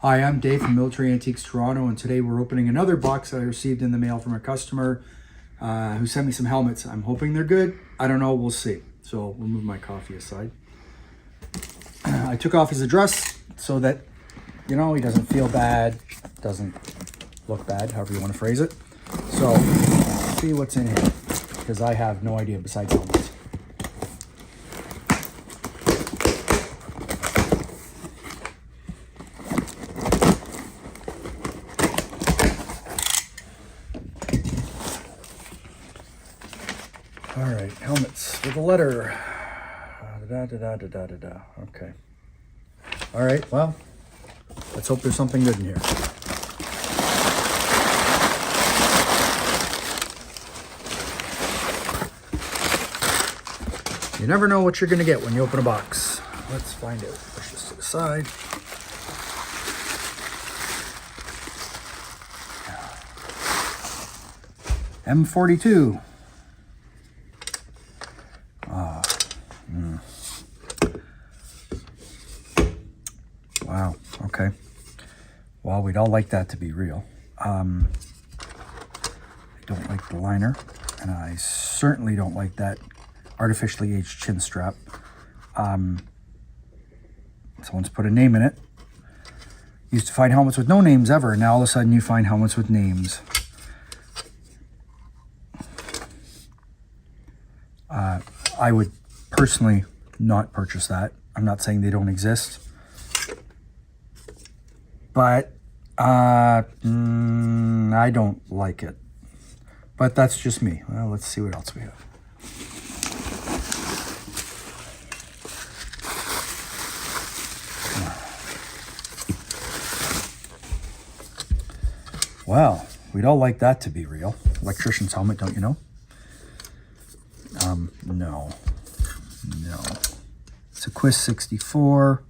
Hi, I'm Dave from Military Antiques Toronto, and today we're opening another box that I received in the mail from a customer who sent me some helmets. I'm hoping they're good. I don't know, we'll see. So we'll move my coffee aside. I took off his address so that, you know, he doesn't feel bad, doesn't look bad, however you want to phrase it. So, let's see what's in here, because I have no idea besides helmets. All right, helmets with a letter. Okay. All right, well, let's hope there's something good in here. You never know what you're going to get when you open a box. Let's find out. Push this to the side. M42. Wow, okay. Well, we'd all like that to be real. I don't like the liner, and I certainly don't like that artificially aged chin strap. Someone's put a name in it. Used to find helmets with no names ever, and now all of a sudden you find helmets with names. I would personally not purchase that. I'm not saying they don't exist. But I don't like it. But that's just me. Well, let's see what else we have. Well, we'd all like that to be real. Electrician's helmet, don't you know? No. It's a Quist 64,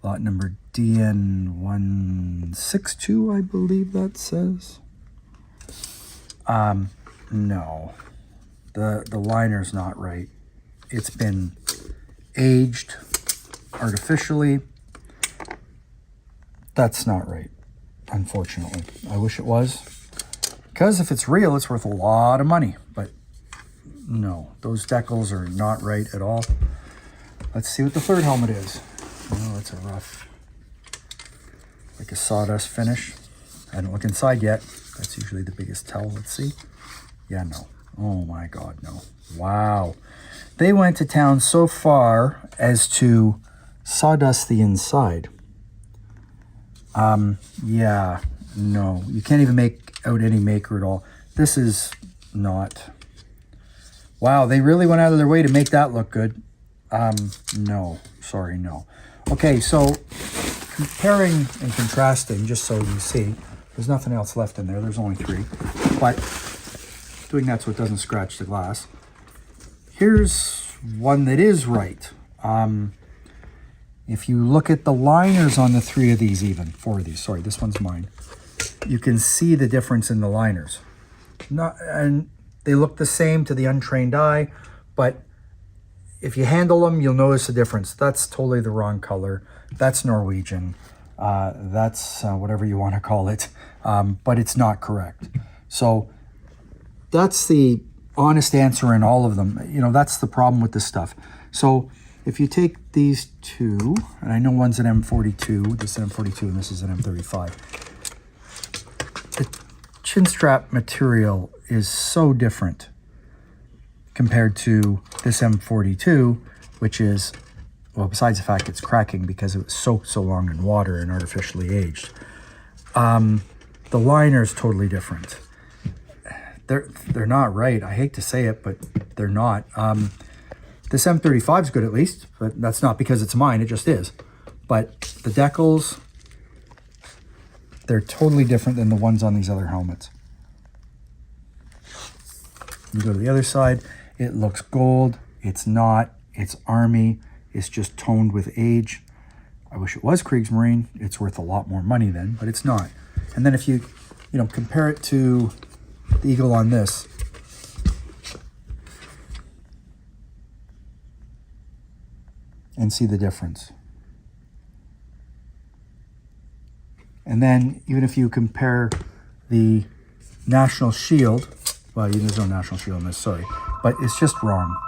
lot number DN162, I believe that says. No. The liner's not right. It's been aged artificially. That's not right, unfortunately. I wish it was. Because if it's real, it's worth a lot of money. But no, those decals are not right at all. Let's see what the third helmet is. Oh, it's a rough, like a sawdust finish. I haven't looked inside yet. That's usually the biggest tell. Let's see. Yeah, no. Oh my God, no. Wow. They went to town so far as to sawdust the inside. Yeah, no. You can't even make out any maker at all. This is not. Wow, they really went out of their way to make that look good. No. Sorry, no. Okay, so comparing and contrasting, just so you see, there's nothing else left in there. There's only 3. But doing that so it doesn't scratch the glass. Here's one that is right. If you look at the liners on the 3 of these, even 4 of these, sorry, this one's mine, you can see the difference in the liners. And they look the same to the untrained eye, but if you handle them, you'll notice the difference. That's totally the wrong color. That's Norwegian. That's whatever you want to call it, but it's not correct. So that's the honest answer in all of them. You know, that's the problem with this stuff. So if you take these 2, and I know one's an M42, this is an M42, and this is an M35. The chin strap material is so different compared to this M42, which is, well, besides the fact it's cracking because it was soaked so long in water and artificially aged. The liner is totally different. They're not right. I hate to say it, but they're not. This M35 is good at least, but that's not because it's mine, it just is. But the decals, they're totally different than the ones on these other helmets. You go to the other side, it looks gold. It's not. It's Army. It's just toned with age. I wish it was Kriegsmarine. It's worth a lot more money then, but it's not. And then if you compare it to the Eagle on this, and see the difference. And then even if you compare the National Shield, well, there's no National Shield in this, sorry, but it's just wrong.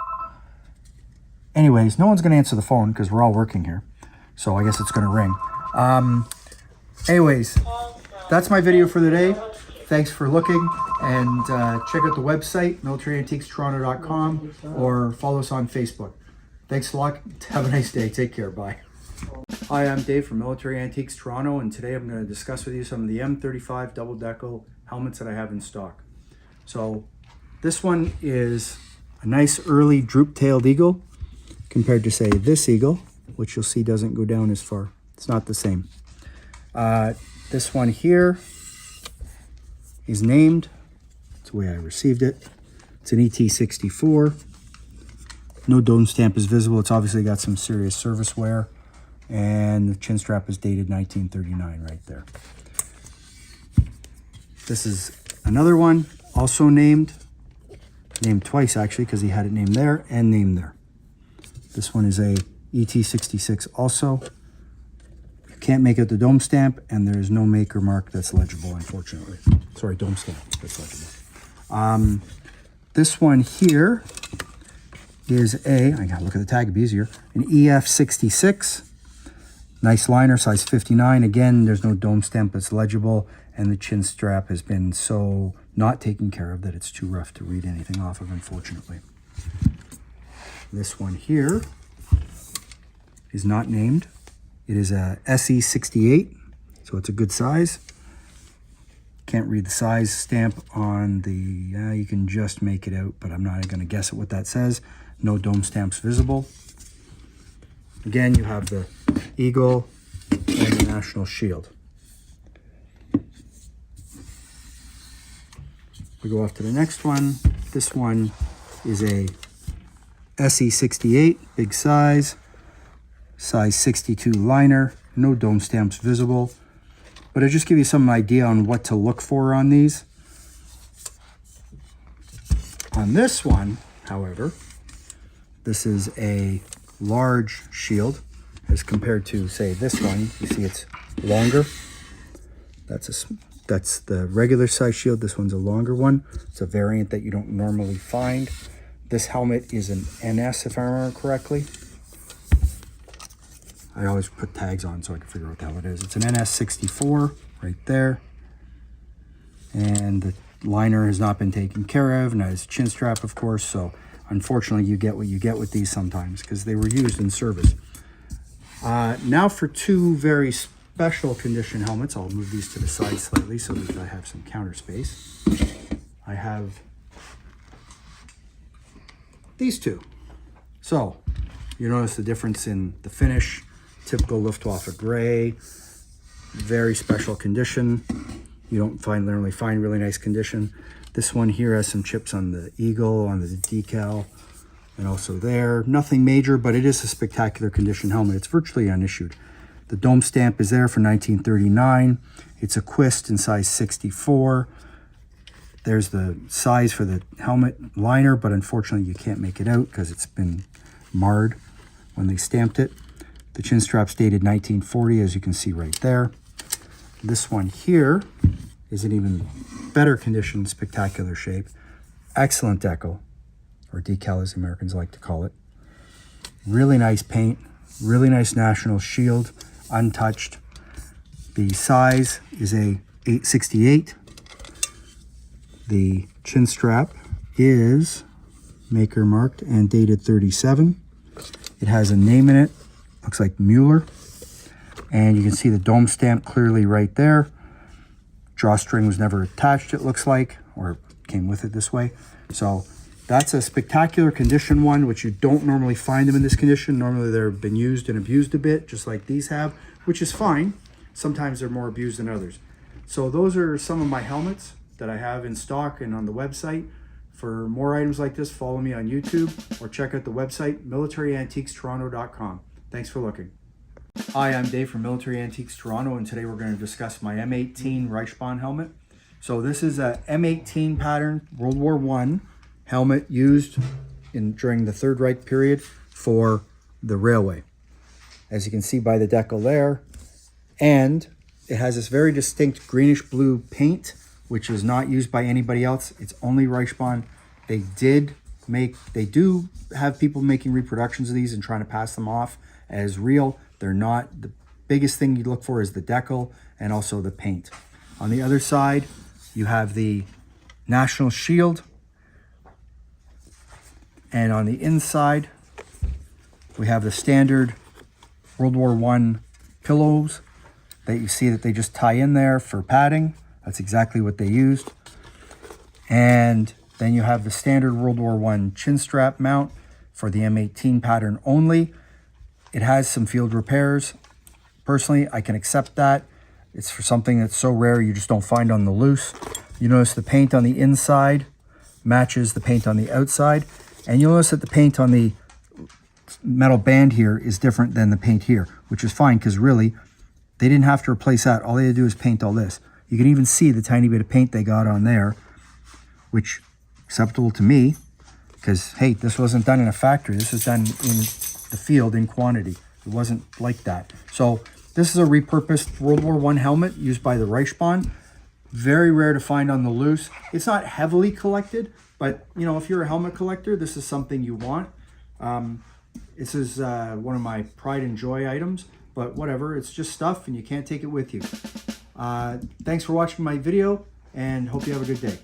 Anyways, no one's going to answer the phone because we're all working here. So I guess it's going to ring. Anyways, that's my video for the day. Thanks for looking, and check out the website, militaryantiquestoronto.com, or follow us on Facebook. Thanks a lot. Have a nice day. Take care. Bye. Hi, I'm Dave from Military Antiques Toronto, and today I'm going to discuss with you some of the M35 double decal helmets that I have in stock. So this one is a nice early droop-tailed eagle compared to, say, this eagle, which you'll see doesn't go down as far. It's not the same. This one here is named. That's the way I received it. It's an ET64. No dome stamp is visible. It's obviously got some serious service wear. And the chin strap is dated 1939 right there. This is another one, also named twice actually, because he had it named there and named there. This one is a ET66 also. You can't make out the dome stamp, and there's no maker mark that's legible, unfortunately. Sorry, dome stamp that's legible. This one here is I gotta look at the tag, it'd be easier, an EF66. Nice liner, size 59. Again, there's no dome stamp that's legible, and the chin strap has been so not taken care of that it's too rough to read anything off of, unfortunately. This one here is not named. It is a SE68, so it's a good size. Can't read the size stamp on the, you can just make it out, but I'm not going to guess at what that says. No dome stamps visible. Again, you have the eagle and the National Shield. We go off to the next one. This one is a SE68, big size 62 liner, no dome stamps visible. But I'll just give you some idea on what to look for on these. On this one, however, this is a large shield as compared to, say, this one. You see it's longer. That's the regular size shield. This one's a longer one. It's a variant that you don't normally find. This helmet is an NS, if I remember correctly. I always put tags on so I can figure out what the hell it is. It's an NS64 right there. And the liner has not been taken care of, and has a chin strap, of course, so unfortunately you get what you get with these sometimes because they were used in service. Now for two very special condition helmets. I'll move these to the side slightly so that I have some counter space. I have these two. So you notice the difference in the finish. Typical Luftwaffe gray, very special condition. You don't normally find really nice condition. This one here has some chips on the eagle, on the decal, and also there. Nothing major, but it is a spectacular condition helmet. It's virtually unissued. The dome stamp is there for 1939. It's a Quist in size 64. There's the size for the helmet liner, but unfortunately you can't make it out because it's been marred when they stamped it. The chin strap's dated 1940, as you can see right there. This one here is in even better condition, spectacular shape. Excellent decal, or decal as Americans like to call it. Really nice paint, really nice National Shield, untouched. The size is a 868. The chin strap is maker marked and dated 37. It has a name in it. Looks like Mueller, and you can see the dome stamp clearly right there. Drawstring was never attached, it looks like, or came with it this way. So that's a spectacular condition one, which you don't normally find them in this condition. Normally they've been used and abused a bit, just like these have, which is fine. Sometimes they're more abused than others. So those are some of my helmets that I have in stock and on the website. For more items like this, follow me on YouTube or check out the website, militaryantiquestoronto.com. Thanks for looking. Hi, I'm Dave from Military Antiques Toronto, and today we're going to discuss my M18 Reichsbahn helmet. So this is a M18 pattern World War I helmet used during the Third Reich period for the railway. As you can see by the decal there, and It has this very distinct greenish blue paint, which is not used by anybody else. It's only Reichsbahn. They do have people making reproductions of these and trying to pass them off as real. They're not. The biggest thing you look for is the decal and also the paint. On the other side, you have the national shield. And on the inside, we have the standard World War I pillows that you see that they just tie in there for padding. That's exactly what they used. And then you have the standard World War I chin strap mount for the M18 pattern only. It has some field repairs. Personally, I can accept that. It's for something that's so rare you just don't find on the loose. You notice the paint on the inside matches the paint on the outside. And you'll notice that the paint on the metal band here is different than the paint here, which is fine because really they didn't have to replace that. All they had to do is paint all this. You can even see the tiny bit of paint they got on there, which acceptable to me because, hey, this wasn't done in a factory. This was done in the field in quantity. It wasn't like that. So this is a repurposed World War I helmet used by the Reichsbahn. Very rare to find on the loose. It's not heavily collected, but you know, if you're a helmet collector, this is something you want. This is one of my pride and joy items, but whatever, it's just stuff and you can't take it with you. Thanks for watching my video and hope you have a good day.